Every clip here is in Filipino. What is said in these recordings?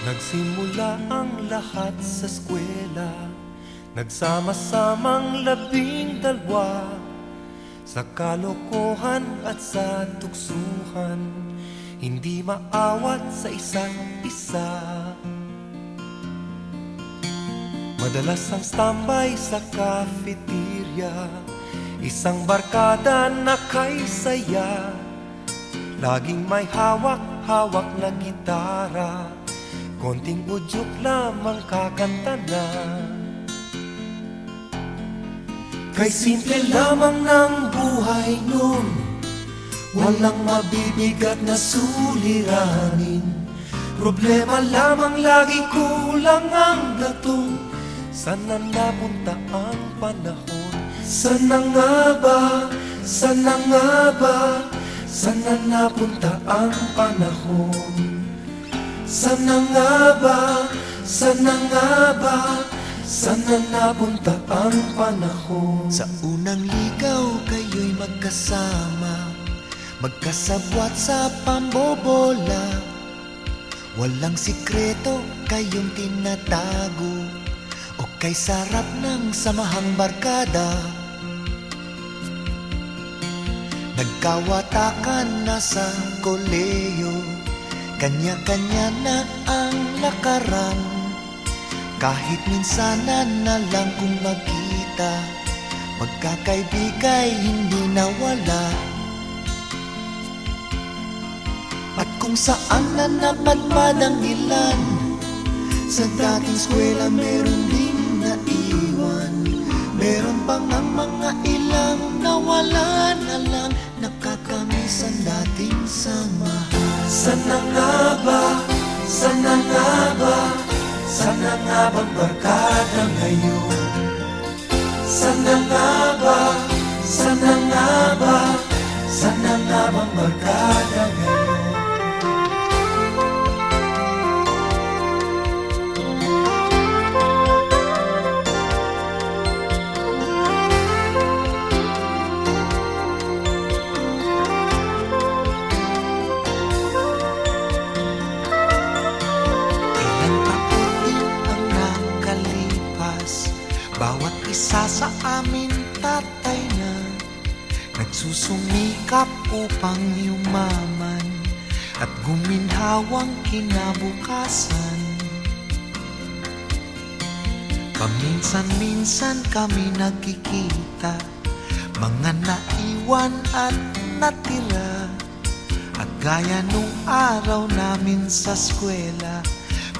Nagsimula ang lahat sa eskwela, nagsama-samang 12 sa kalokohan at sa tuksuhan, hindi maawat sa isa't isa. Madalas ang standby sa cafeteria, isang barkada na kay saya, laging may hawak-hawak na gitara, konting udyok lamang kakanta na. Kay simple lamang ng buhay nun, walang mabibigat na suliranin. Problema lamang lagi, kulang ang gatong. Sana napunta ang panahon? Sana nga ba? Sana nga ba? Sana napunta ang panahon? Sana nga ba? Sana nga ba? Sana napunta ang panahon? Sa unang ligaw kayo'y magkasama, magkasabwat sa pambobola. Walang sikreto kayong tinatago, o kay sarap ng samahang barkada. Nagkawatakan na sa koleyo, kanya-kanya na ang lakaran. Kahit minsanan na lang kung magkita, magkakaibigay hindi nawala. At kung saan na napadpad ang ilan, sa dating eskwela meron din naiwan. Meron pang ang mga ilang nawala na lang, nakakamiss ang dating samahan. Sana nga ba? Sana nga ba? Sana nga bang barkada ngayon? Sana nga ba? Sana nga ba? Sana nga bang barkada ngayon? Bawat isa sa amin tatay na, nagsusumikap upang yumaman at guminhawang kinabukasan. Paminsan-minsan kami nagkikita, mga naiwan at natira. At gaya nung araw namin sa eskwela,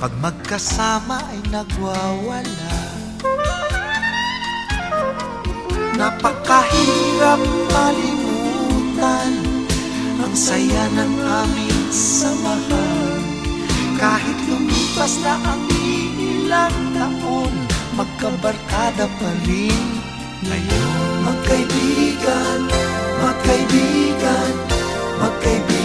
pag magkasama ay nagwawala. Napakahirap malimutan ang saya ng aming samahan. Kahit lumipas na ang ilang taon, magkabarkada pa rin ngayon. Magkaibigan, magkaibigan, magkaibigan